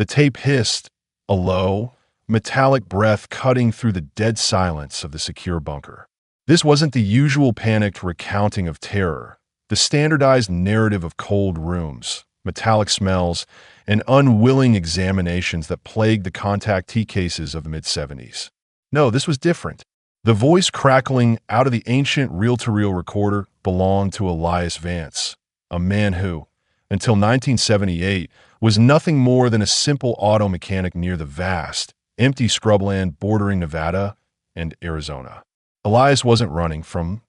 The tape hissed, a low, metallic breath cutting through the dead silence of the secure bunker. This wasn't the usual panicked recounting of terror, the standardized narrative of cold rooms, metallic smells, and unwilling examinations that plagued the contactee cases of the mid-70s. No, this was different. The voice crackling out of the ancient reel-to-reel recorder belonged to Elias Vance, a man who, until 1978, was nothing more than a simple auto mechanic near the vast, empty scrubland bordering Nevada and Arizona. Elias wasn't running from.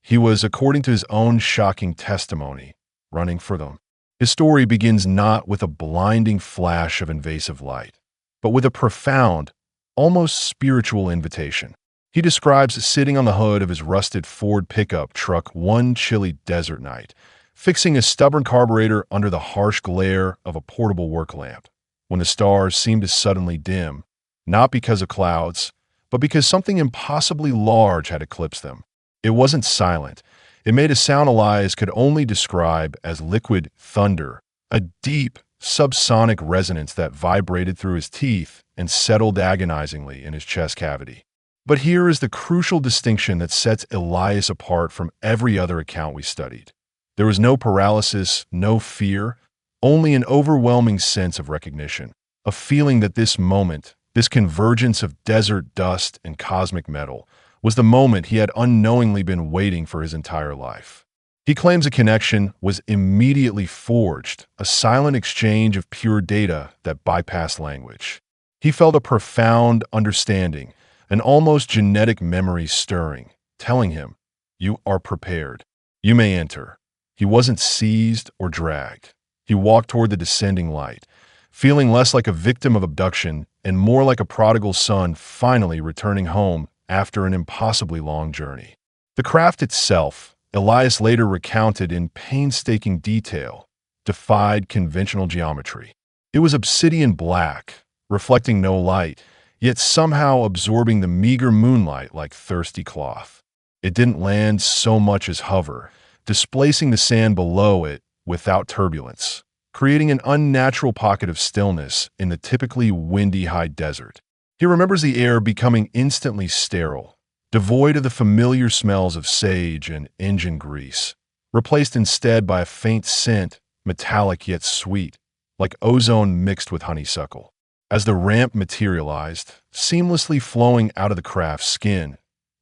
He was, according to his own shocking testimony, running for them. His story begins not with a blinding flash of invasive light, but with a profound, almost spiritual invitation. He describes sitting on the hood of his rusted Ford pickup truck one chilly desert night, fixing a stubborn carburetor under the harsh glare of a portable work lamp, when the stars seemed to suddenly dim, not because of clouds, but because something impossibly large had eclipsed them. It wasn't silent. It made a sound Elias could only describe as liquid thunder, a deep, subsonic resonance that vibrated through his teeth and settled agonizingly in his chest cavity. But here is the crucial distinction that sets Elias apart from every other account we studied. There was no paralysis, no fear, only an overwhelming sense of recognition, a feeling that this moment, this convergence of desert dust and cosmic metal, was the moment he had unknowingly been waiting for his entire life. He claims a connection was immediately forged, a silent exchange of pure data that bypassed language. He felt a profound understanding, an almost genetic memory stirring, telling him, "You are prepared. You may enter." He wasn't seized or dragged. He walked toward the descending light, feeling less like a victim of abduction and more like a prodigal son finally returning home after an impossibly long journey. The craft itself, Elias later recounted in painstaking detail, defied conventional geometry. It was obsidian black, reflecting no light, yet somehow absorbing the meager moonlight like thirsty cloth. It didn't land so much as hover, displacing the sand below it without turbulence, creating an unnatural pocket of stillness in the typically windy high desert. He remembers the air becoming instantly sterile, devoid of the familiar smells of sage and engine grease, replaced instead by a faint scent, metallic yet sweet, like ozone mixed with honeysuckle. As the ramp materialized, seamlessly flowing out of the craft's skin,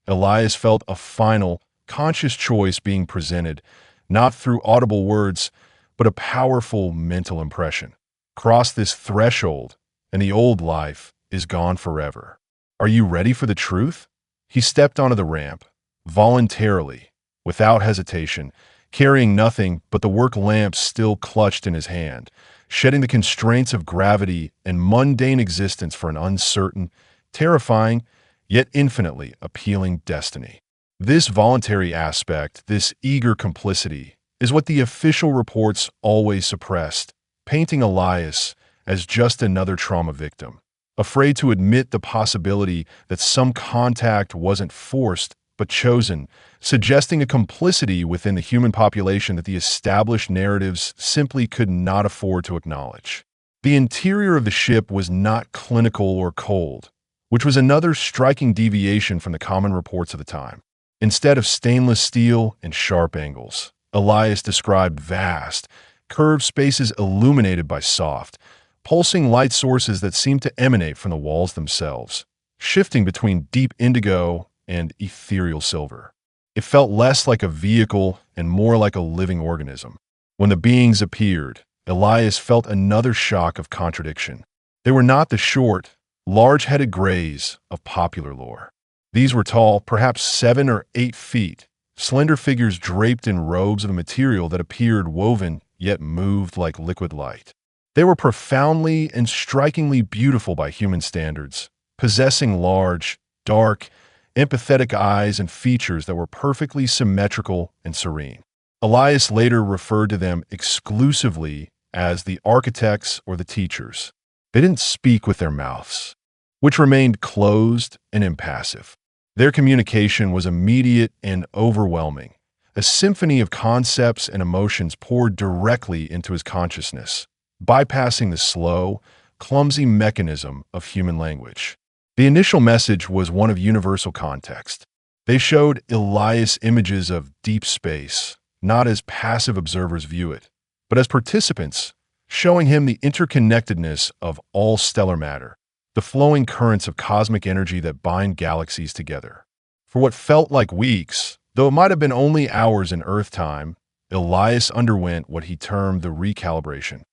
Elias felt a final, conscious choice being presented, not through audible words, but a powerful mental impression. Cross this threshold, and the old life is gone forever. Are you ready for the truth? He stepped onto the ramp, voluntarily, without hesitation, carrying nothing but the work lamp still clutched in his hand, shedding the constraints of gravity and mundane existence for an uncertain, terrifying, yet infinitely appealing destiny. This voluntary aspect, this eager complicity, is what the official reports always suppressed, painting Elias as just another trauma victim, afraid to admit the possibility that some contact wasn't forced but chosen, suggesting a complicity within the human population that the established narratives simply could not afford to acknowledge. The interior of the ship was not clinical or cold, which was another striking deviation from the common reports of the time. Instead of stainless steel and sharp angles, Elias described vast, curved spaces illuminated by soft, pulsing light sources that seemed to emanate from the walls themselves, shifting between deep indigo and ethereal silver. It felt less like a vehicle and more like a living organism. When the beings appeared, Elias felt another shock of contradiction. They were not the short, large-headed grays of popular lore. These were tall, perhaps 7 or 8 feet, slender figures draped in robes of a material that appeared woven yet moved like liquid light. They were profoundly and strikingly beautiful by human standards, possessing large, dark, empathetic eyes and features that were perfectly symmetrical and serene. Elias later referred to them exclusively as the architects or the teachers. They didn't speak with their mouths, which remained closed and impassive. Their communication was immediate and overwhelming. A symphony of concepts and emotions poured directly into his consciousness, bypassing the slow, clumsy mechanism of human language. The initial message was one of universal context. They showed Elias images of deep space, not as passive observers view it, but as participants, showing him the interconnectedness of all stellar matter, the flowing currents of cosmic energy that bind galaxies together. For what felt like weeks, though it might have been only hours in Earth time, Elias underwent what he termed the recalibration.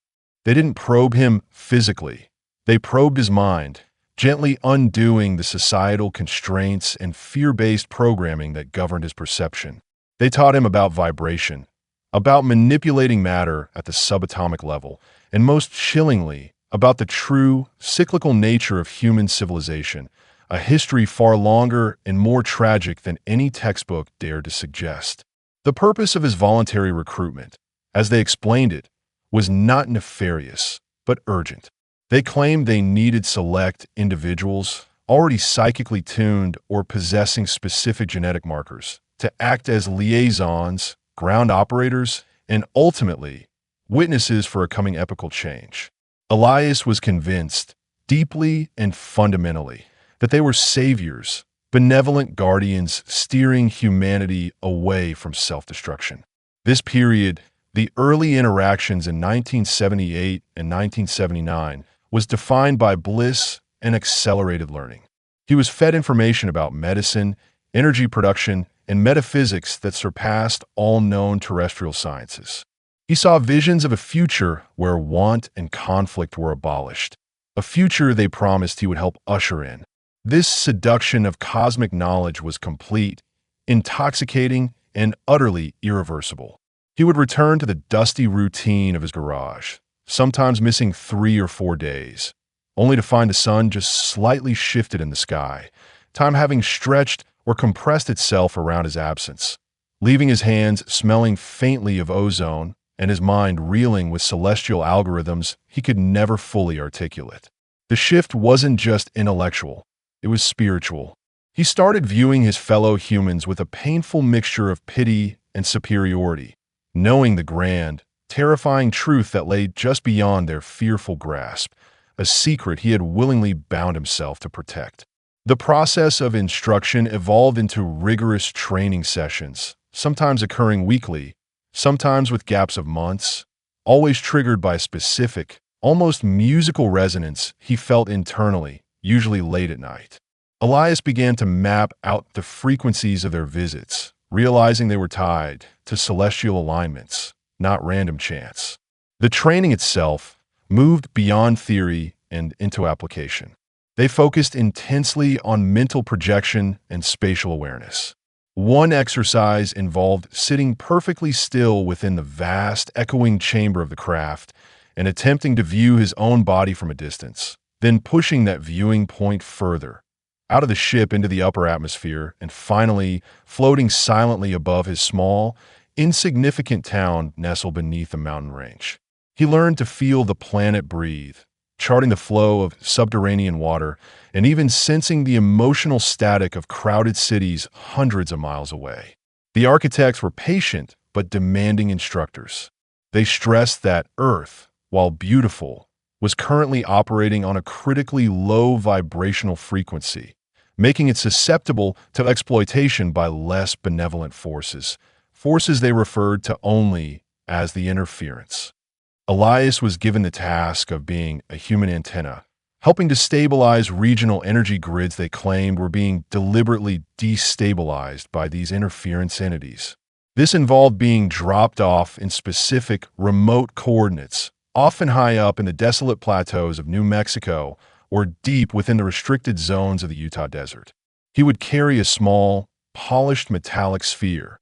They didn't probe him physically. They probed his mind, gently undoing the societal constraints and fear-based programming that governed his perception. They taught him about vibration, about manipulating matter at the subatomic level, and most chillingly, about the true, cyclical nature of human civilization, a history far longer and more tragic than any textbook dared to suggest. The purpose of his voluntary recruitment, as they explained it, was not nefarious, but urgent. They claimed they needed select individuals, already psychically tuned or possessing specific genetic markers, to act as liaisons, ground operators, and ultimately, witnesses for a coming epochal change. Elias was convinced, deeply and fundamentally, that they were saviors, benevolent guardians steering humanity away from self-destruction. This period, the early interactions in 1978 and 1979, was defined by bliss and accelerated learning. He was fed information about medicine, energy production, and metaphysics that surpassed all known terrestrial sciences. He saw visions of a future where want and conflict were abolished, a future they promised he would help usher in. This seduction of cosmic knowledge was complete, intoxicating, and utterly irreversible. He would return to the dusty routine of his garage, sometimes missing 3 or 4 days, only to find the sun just slightly shifted in the sky, time having stretched or compressed itself around his absence, leaving his hands smelling faintly of ozone and his mind reeling with celestial algorithms he could never fully articulate. The shift wasn't just intellectual, it was spiritual. He started viewing his fellow humans with a painful mixture of pity and superiority, knowing the grand, terrifying truth that lay just beyond their fearful grasp, a secret he had willingly bound himself to protect. The process of instruction evolved into rigorous training sessions, sometimes occurring weekly, sometimes with gaps of months, always triggered by a specific, almost musical resonance he felt internally, usually late at night. Elias began to map out the frequencies of their visits, realizing they were tied to celestial alignments, not random chance. The training itself moved beyond theory and into application. They focused intensely on mental projection and spatial awareness. One exercise involved sitting perfectly still within the vast, echoing chamber of the craft and attempting to view his own body from a distance, then pushing that viewing point further, out of the ship into the upper atmosphere, and finally floating silently above his small, insignificant town nestled beneath the mountain range. He learned to feel the planet breathe, charting the flow of subterranean water, and even sensing the emotional static of crowded cities hundreds of miles away. The architects were patient but demanding instructors. They stressed that Earth, while beautiful, was currently operating on a critically low vibrational frequency, making it susceptible to exploitation by less benevolent forces they referred to only as the interference. Elias was given the task of being a human antenna, helping to stabilize regional energy grids they claimed were being deliberately destabilized by these interference entities. This involved being dropped off in specific, remote coordinates, often high up in the desolate plateaus of New Mexico or deep within the restricted zones of the Utah desert. He would carry a small, polished metallic sphere,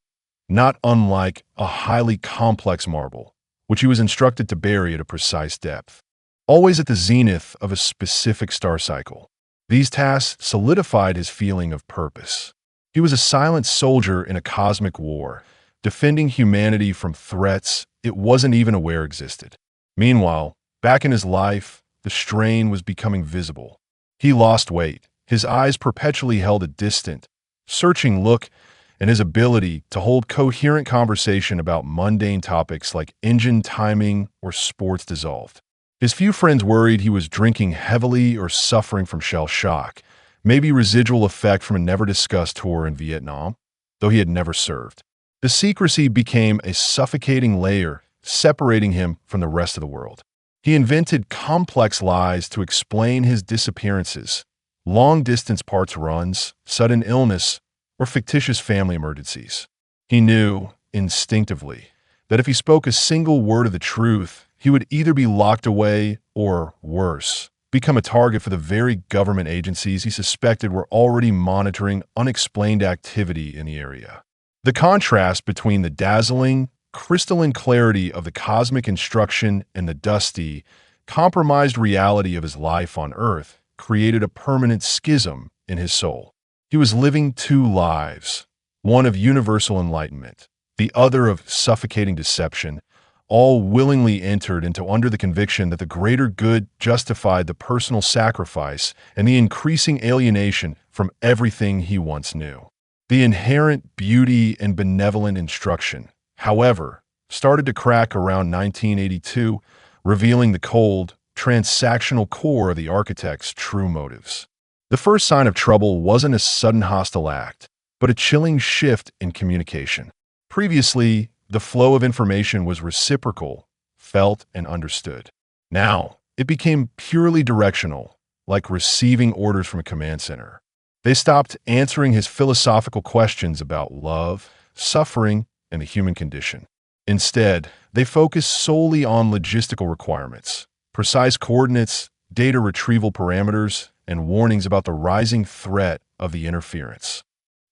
not unlike a highly complex marble, which he was instructed to bury at a precise depth, always at the zenith of a specific star cycle. These tasks solidified his feeling of purpose. He was a silent soldier in a cosmic war, defending humanity from threats it wasn't even aware existed. Meanwhile, back in his life, the strain was becoming visible. He lost weight, his eyes perpetually held a distant, searching look, and his ability to hold coherent conversation about mundane topics like engine timing or sports dissolved. His few friends worried he was drinking heavily or suffering from shell shock, maybe residual effect from a never-discussed tour in Vietnam, though he had never served. The secrecy became a suffocating layer, separating him from the rest of the world. He invented complex lies to explain his disappearances, long-distance parts runs, sudden illness, or fictitious family emergencies. He knew, instinctively, that if he spoke a single word of the truth, he would either be locked away or, worse, become a target for the very government agencies he suspected were already monitoring unexplained activity in the area. The contrast between the dazzling, crystalline clarity of the cosmic instruction and the dusty, compromised reality of his life on Earth created a permanent schism in his soul. He was living two lives, one of universal enlightenment, the other of suffocating deception, all willingly entered into under the conviction that the greater good justified the personal sacrifice and the increasing alienation from everything he once knew. The inherent beauty and benevolent instruction, however, started to crack around 1982, revealing the cold, transactional core of the architect's true motives. The first sign of trouble wasn't a sudden hostile act, but a chilling shift in communication. Previously, the flow of information was reciprocal, felt and understood. Now, it became purely directional, like receiving orders from a command center. They stopped answering his philosophical questions about love, suffering, and the human condition. Instead, they focused solely on logistical requirements, precise coordinates, data retrieval parameters, and warnings about the rising threat of the interference.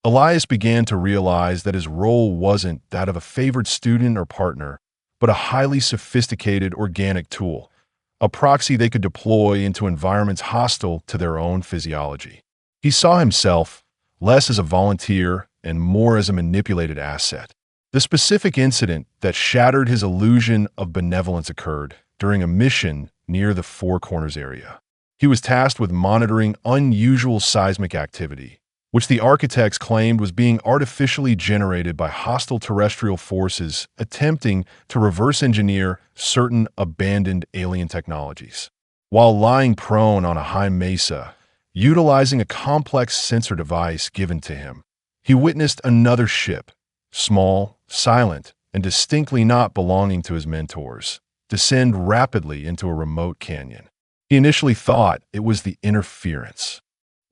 Elias began to realize that his role wasn't that of a favored student or partner, but a highly sophisticated organic tool, a proxy they could deploy into environments hostile to their own physiology. He saw himself less as a volunteer and more as a manipulated asset. The specific incident that shattered his illusion of benevolence occurred during a mission near the Four Corners area. He was tasked with monitoring unusual seismic activity, which the architects claimed was being artificially generated by hostile terrestrial forces attempting to reverse engineer certain abandoned alien technologies. While lying prone on a high mesa, utilizing a complex sensor device given to him, he witnessed another ship, small, silent, and distinctly not belonging to his mentors, descend rapidly into a remote canyon. He initially thought it was the interference.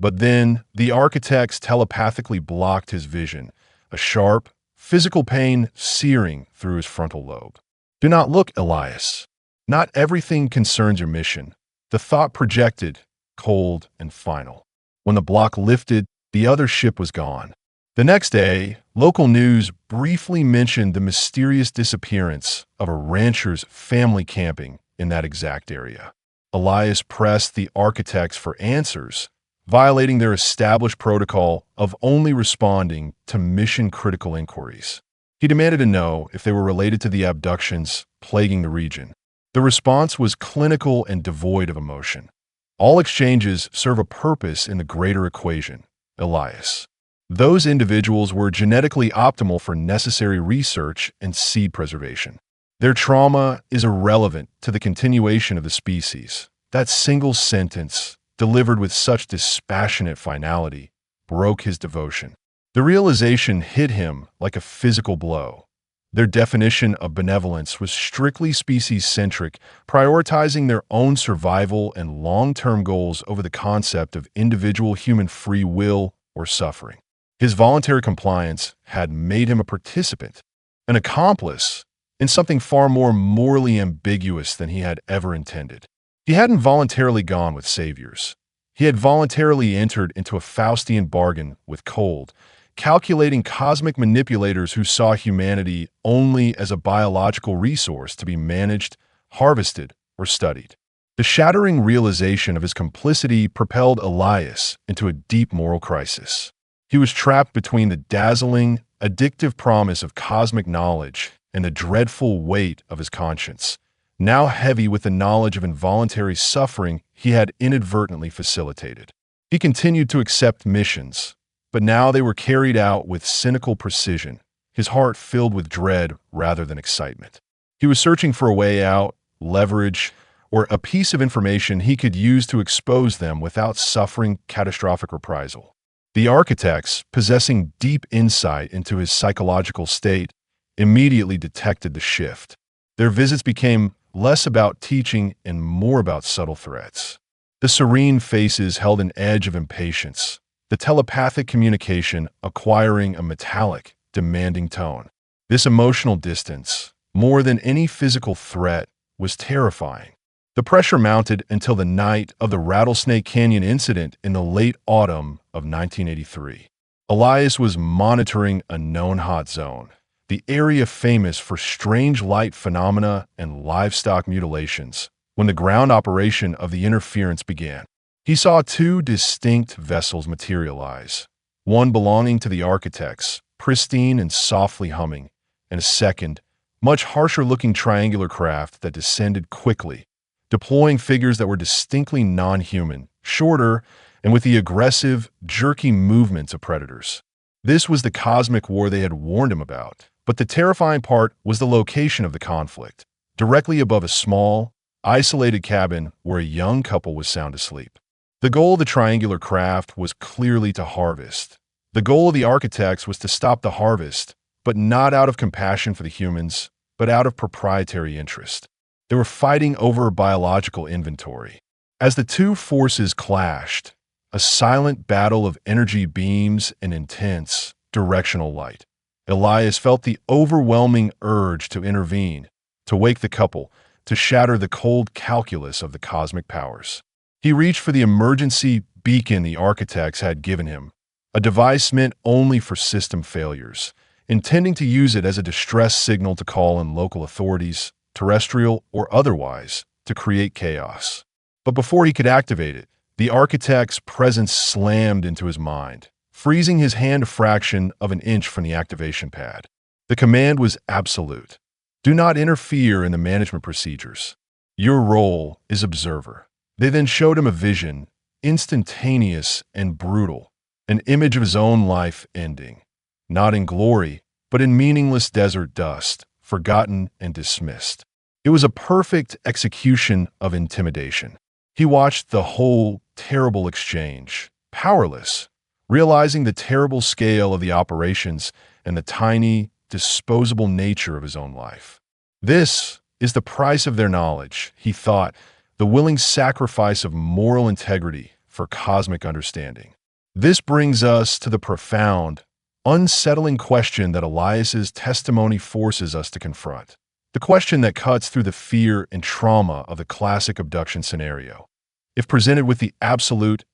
But then, the architects telepathically blocked his vision, a sharp, physical pain searing through his frontal lobe. "Do not look, Elias. Not everything concerns your mission," the thought projected, cold and final. When the block lifted, the other ship was gone. The next day, local news briefly mentioned the mysterious disappearance of a rancher's family camping in that exact area. Elias pressed the architects for answers, violating their established protocol of only responding to mission-critical inquiries. He demanded to know if they were related to the abductions plaguing the region. The response was clinical and devoid of emotion. All exchanges serve a purpose in the greater equation, Elias. Those individuals were genetically optimal for necessary research and seed preservation. Their trauma is irrelevant to the continuation of the species. That single sentence, delivered with such dispassionate finality, broke his devotion. The realization hit him like a physical blow. Their definition of benevolence was strictly species-centric, prioritizing their own survival and long-term goals over the concept of individual human free will or suffering. His voluntary compliance had made him a participant, an accomplice, in something far more morally ambiguous than he had ever intended. He hadn't voluntarily gone with saviors. He had voluntarily entered into a Faustian bargain with cold, calculating cosmic manipulators who saw humanity only as a biological resource to be managed, harvested, or studied. The shattering realization of his complicity propelled Elias into a deep moral crisis. He was trapped between the dazzling, addictive promise of cosmic knowledge and the dreadful weight of his conscience, now heavy with the knowledge of involuntary suffering he had inadvertently facilitated. He continued to accept missions, but now they were carried out with cynical precision, his heart filled with dread rather than excitement. He was searching for a way out, leverage, or a piece of information he could use to expose them without suffering catastrophic reprisal. The architects, possessing deep insight into his psychological state, immediately detected the shift. Their visits became less about teaching and more about subtle threats. The serene faces held an edge of impatience, the telepathic communication acquiring a metallic, demanding tone. This emotional distance, more than any physical threat, was terrifying. The pressure mounted until the night of the Rattlesnake Canyon incident in the late autumn of 1983. Elias was monitoring a known hot zone, the area famous for strange light phenomena and livestock mutilations, when the ground operation of the interference began. He saw two distinct vessels materialize, one belonging to the architects, pristine and softly humming, and a second, much harsher-looking triangular craft that descended quickly, deploying figures that were distinctly non-human, shorter, and with the aggressive, jerky movements of predators. This was the cosmic war they had warned him about, but the terrifying part was the location of the conflict, directly above a small, isolated cabin where a young couple was sound asleep. The goal of the triangular craft was clearly to harvest. The goal of the architects was to stop the harvest, but not out of compassion for the humans, but out of proprietary interest. They were fighting over biological inventory. As the two forces clashed, a silent battle of energy beams and intense, directional light, Elias felt the overwhelming urge to intervene, to wake the couple, to shatter the cold calculus of the cosmic powers. He reached for the emergency beacon the architects had given him, a device meant only for system failures, intending to use it as a distress signal to call in local authorities, terrestrial or otherwise, to create chaos. But before he could activate it, the architect's presence slammed into his mind, freezing his hand a fraction of an inch from the activation pad. The command was absolute. Do not interfere in the management procedures. Your role is observer. They then showed him a vision, instantaneous and brutal, an image of his own life ending, not in glory, but in meaningless desert dust, forgotten and dismissed. It was a perfect execution of intimidation. He watched the whole terrible exchange, powerless, realizing the terrible scale of the operations and the tiny, disposable nature of his own life. This is the price of their knowledge, he thought, the willing sacrifice of moral integrity for cosmic understanding. This brings us to the profound, unsettling question that Elias's testimony forces us to confront. The question that cuts through the fear and trauma of the classic abduction scenario. If presented with the absolute,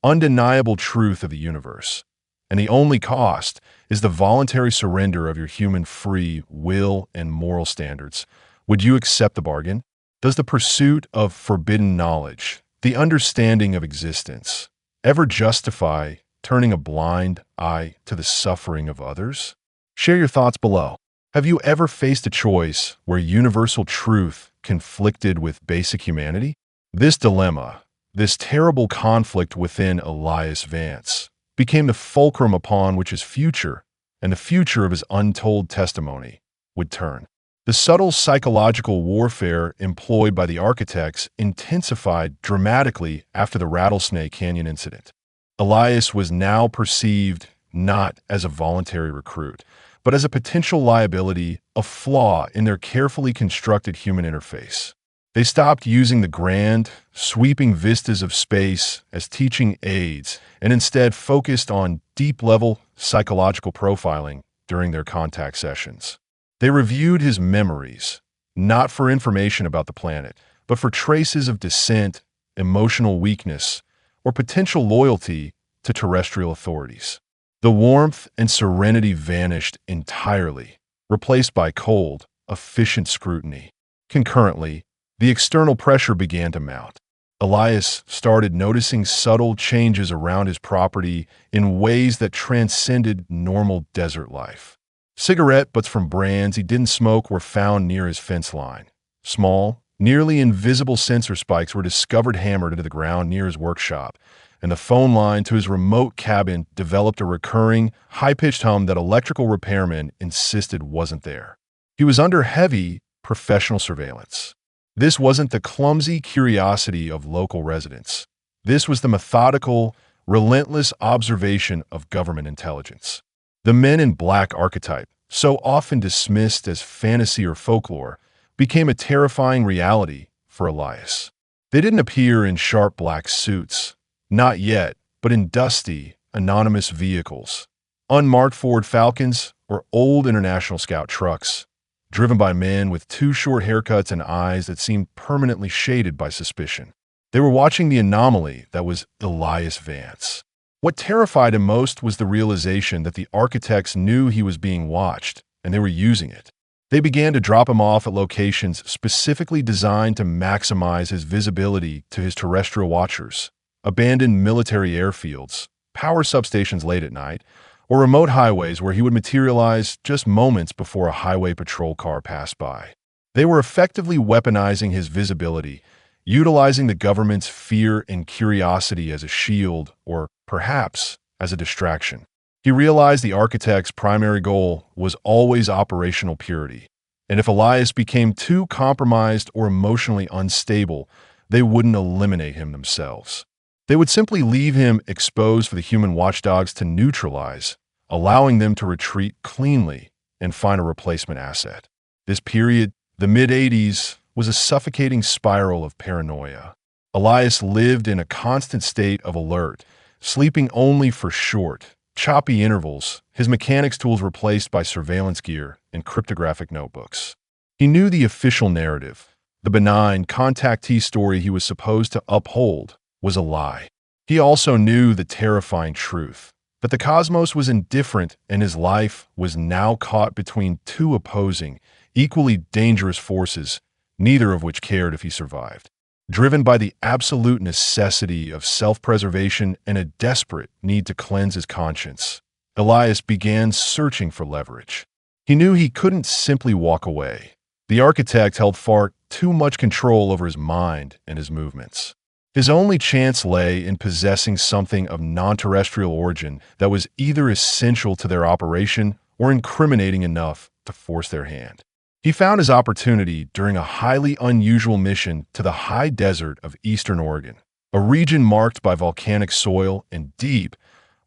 undeniable truth of the universe, and the only cost is the voluntary surrender of your human free will and moral standards, would you accept the bargain? Does the pursuit of forbidden knowledge, the understanding of existence, ever justify turning a blind eye to the suffering of others? Share your thoughts below. Have you ever faced a choice where universal truth conflicted with basic humanity? This dilemma, this terrible conflict within Elias Vance, became the fulcrum upon which his future and the future of his untold testimony would turn. The subtle psychological warfare employed by the architects intensified dramatically after the Rattlesnake Canyon incident. Elias was now perceived not as a voluntary recruit, but as a potential liability, a flaw in their carefully constructed human interface. They stopped using the grand, sweeping vistas of space as teaching aids and instead focused on deep-level psychological profiling during their contact sessions. They reviewed his memories, not for information about the planet, but for traces of dissent, emotional weakness, or potential loyalty to terrestrial authorities. The warmth and serenity vanished entirely, replaced by cold, efficient scrutiny. Concurrently, the external pressure began to mount. Elias started noticing subtle changes around his property in ways that transcended normal desert life. Cigarette butts from brands he didn't smoke were found near his fence line. Small, nearly invisible sensor spikes were discovered hammered into the ground near his workshop, and the phone line to his remote cabin developed a recurring, high-pitched hum that electrical repairmen insisted wasn't there. He was under heavy, professional surveillance. This wasn't the clumsy curiosity of local residents. This was the methodical, relentless observation of government intelligence. The men in black archetype, so often dismissed as fantasy or folklore, became a terrifying reality for Elias. They didn't appear in sharp black suits, not yet, but in dusty, anonymous vehicles, unmarked Ford Falcons or old International Scout trucks, driven by men with too short haircuts and eyes that seemed permanently shaded by suspicion. They were watching the anomaly that was Elias Vance. What terrified him most was the realization that the architects knew he was being watched, and they were using it. They began to drop him off at locations specifically designed to maximize his visibility to his terrestrial watchers, abandoned military airfields, power substations late at night, or remote highways where he would materialize just moments before a highway patrol car passed by. They were effectively weaponizing his visibility, utilizing the government's fear and curiosity as a shield or, perhaps, as a distraction. He realized the architect's primary goal was always operational purity, and if Elias became too compromised or emotionally unstable, they wouldn't eliminate him themselves. They would simply leave him exposed for the human watchdogs to neutralize, allowing them to retreat cleanly and find a replacement asset. This period, the mid-80s, was a suffocating spiral of paranoia. Elias lived in a constant state of alert, sleeping only for short, choppy intervals, his mechanics tools replaced by surveillance gear and cryptographic notebooks. He knew the official narrative, the benign contactee story he was supposed to uphold, was a lie. He also knew the terrifying truth, that the cosmos was indifferent and his life was now caught between two opposing, equally dangerous forces, neither of which cared if he survived. Driven by the absolute necessity of self-preservation and a desperate need to cleanse his conscience, Elias began searching for leverage. He knew he couldn't simply walk away. The architect held far too much control over his mind and his movements. His only chance lay in possessing something of non-terrestrial origin that was either essential to their operation or incriminating enough to force their hand. He found his opportunity during a highly unusual mission to the high desert of eastern Oregon, a region marked by volcanic soil and deep,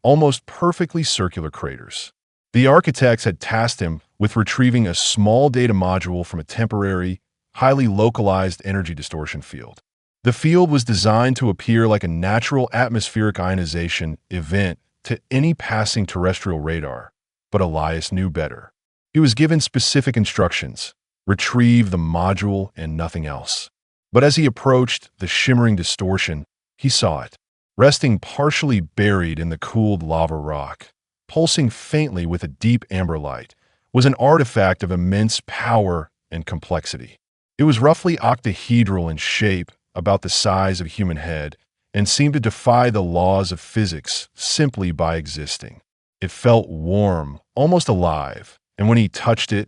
almost perfectly circular craters. The architects had tasked him with retrieving a small data module from a temporary, highly localized energy distortion field. The field was designed to appear like a natural atmospheric ionization event to any passing terrestrial radar, but Elias knew better. He was given specific instructions: retrieve the module and nothing else. But as he approached the shimmering distortion, he saw it. Resting partially buried in the cooled lava rock, pulsing faintly with a deep amber light, was an artifact of immense power and complexity. It was roughly octahedral in shape, about the size of a human head, and seemed to defy the laws of physics simply by existing. It felt warm, almost alive, and when he touched it,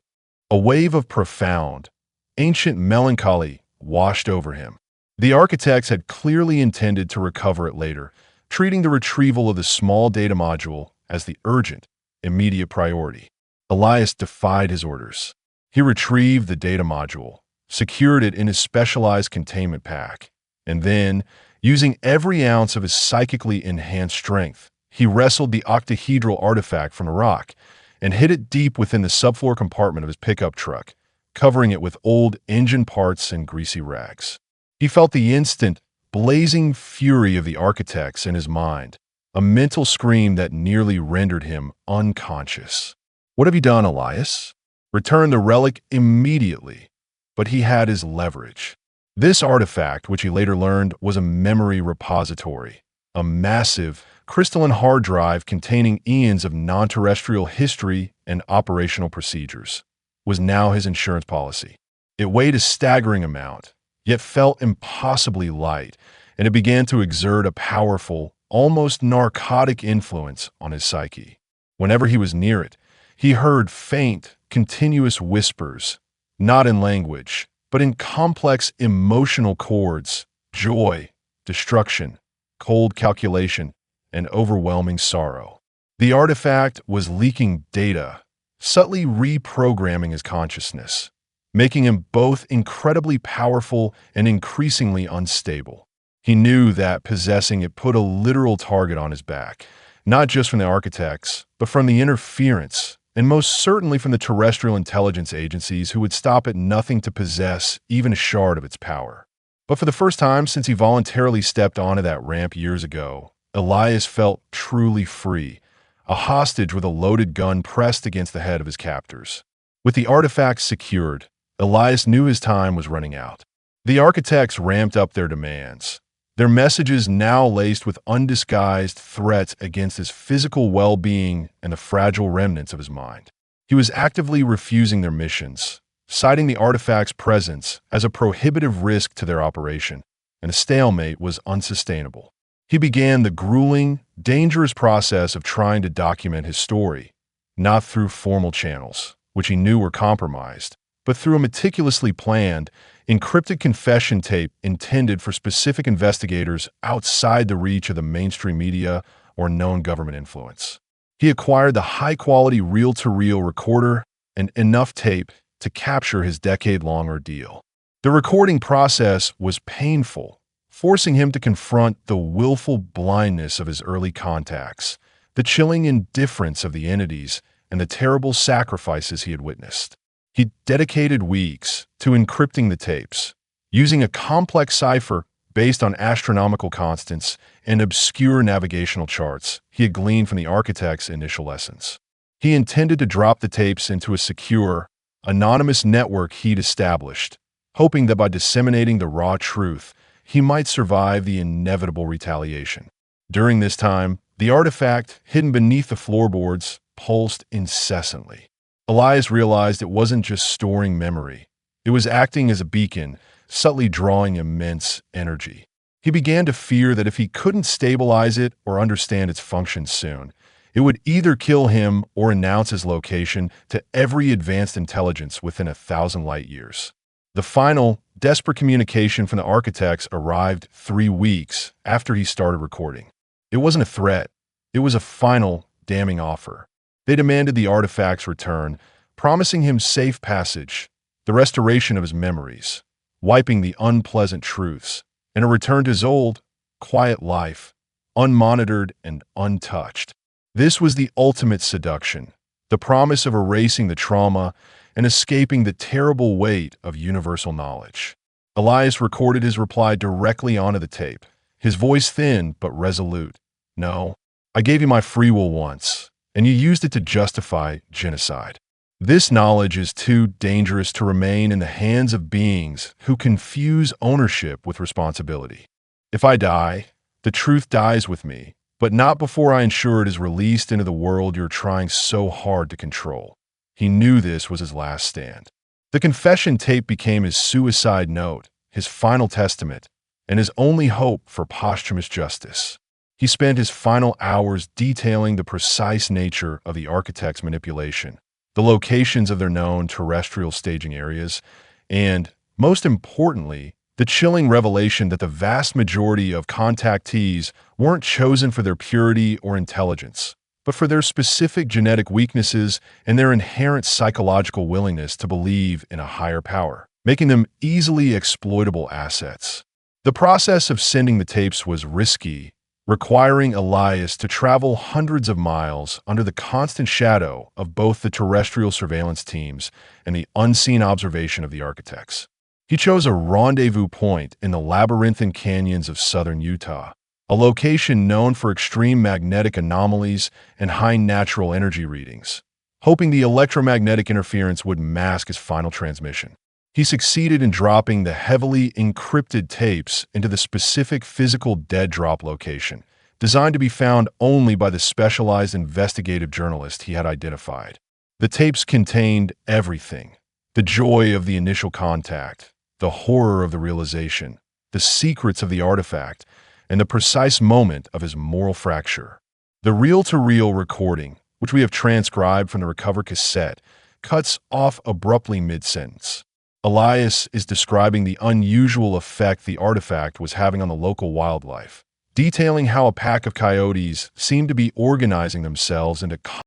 a wave of profound, ancient melancholy washed over him. The architects had clearly intended to recover it later, treating the retrieval of the small data module as the urgent, immediate priority. Elias defied his orders. He retrieved the data module, secured it in his specialized containment pack, and then, using every ounce of his psychically enhanced strength, he wrestled the octahedral artifact from the rock and hid it deep within the subfloor compartment of his pickup truck, covering it with old engine parts and greasy rags. He felt the instant, blazing fury of the architects in his mind, a mental scream that nearly rendered him unconscious. "What have you done, Elias?" "Return the relic immediately." But he had his leverage. This artifact, which he later learned, was a memory repository, a massive, crystalline hard drive containing eons of non-terrestrial history and operational procedures, was now his insurance policy. It weighed a staggering amount, yet felt impossibly light, and it began to exert a powerful, almost narcotic influence on his psyche. Whenever he was near it, he heard faint, continuous whispers, not in language, but in complex emotional chords: joy, destruction, cold calculation, and overwhelming sorrow. The artifact was leaking data, subtly reprogramming his consciousness. making him both incredibly powerful and increasingly unstable. He knew that possessing it put a literal target on his back, not just from the architects, but from the interference, and most certainly from the terrestrial intelligence agencies who would stop at nothing to possess even a shard of its power. But for the first time since he voluntarily stepped onto that ramp years ago, Elias felt truly free, a hostage with a loaded gun pressed against the head of his captors. With the artifacts secured, Elias knew his time was running out. The architects ramped up their demands, their messages now laced with undisguised threats against his physical well-being and the fragile remnants of his mind. He was actively refusing their missions, citing the artifact's presence as a prohibitive risk to their operation, and a stalemate was unsustainable. He began the grueling, dangerous process of trying to document his story, not through formal channels, which he knew were compromised, but through a meticulously planned, encrypted confession tape intended for specific investigators outside the reach of the mainstream media or known government influence. He acquired the high-quality reel-to-reel recorder and enough tape to capture his decade-long ordeal. The recording process was painful, forcing him to confront the willful blindness of his early contacts, the chilling indifference of the entities, and the terrible sacrifices he had witnessed. He dedicated weeks to encrypting the tapes, using a complex cipher based on astronomical constants and obscure navigational charts he had gleaned from the architect's initial lessons. He intended to drop the tapes into a secure, anonymous network he'd established, hoping that by disseminating the raw truth, he might survive the inevitable retaliation. During this time, the artifact, hidden beneath the floorboards, pulsed incessantly. Elias realized it wasn't just storing memory. It was acting as a beacon, subtly drawing immense energy. He began to fear that if he couldn't stabilize it or understand its function soon, it would either kill him or announce his location to every advanced intelligence within 1,000 light years. The final, desperate communication from the architects arrived 3 weeks after he started recording. It wasn't a threat. It was a final, damning offer. They demanded the artifact's return, promising him safe passage, the restoration of his memories, wiping the unpleasant truths, and a return to his old, quiet life, unmonitored and untouched. This was the ultimate seduction, the promise of erasing the trauma and escaping the terrible weight of universal knowledge. Elias recorded his reply directly onto the tape, his voice thin but resolute. "No, I gave you my free will once, and you used it to justify genocide. This knowledge is too dangerous to remain in the hands of beings who confuse ownership with responsibility. If I die, the truth dies with me, but not before I ensure it is released into the world you're trying so hard to control." He knew this was his last stand. The confession tape became his suicide note, his final testament, and his only hope for posthumous justice. He spent his final hours detailing the precise nature of the architect's manipulation, the locations of their known terrestrial staging areas, and, most importantly, the chilling revelation that the vast majority of contactees weren't chosen for their purity or intelligence, but for their specific genetic weaknesses and their inherent psychological willingness to believe in a higher power, making them easily exploitable assets. The process of sending the tapes was risky, requiring Elias to travel hundreds of miles under the constant shadow of both the terrestrial surveillance teams and the unseen observation of the architects. He chose a rendezvous point in the labyrinthine canyons of southern Utah, a location known for extreme magnetic anomalies and high natural energy readings, hoping the electromagnetic interference would mask his final transmission. He succeeded in dropping the heavily encrypted tapes into the specific physical dead drop location, designed to be found only by the specialized investigative journalist he had identified. The tapes contained everything: the joy of the initial contact, the horror of the realization, the secrets of the artifact, and the precise moment of his moral fracture. The reel-to-reel recording, which we have transcribed from the recovered cassette, cuts off abruptly mid-sentence. Elias is describing the unusual effect the artifact was having on the local wildlife, detailing how a pack of coyotes seemed to be organizing themselves into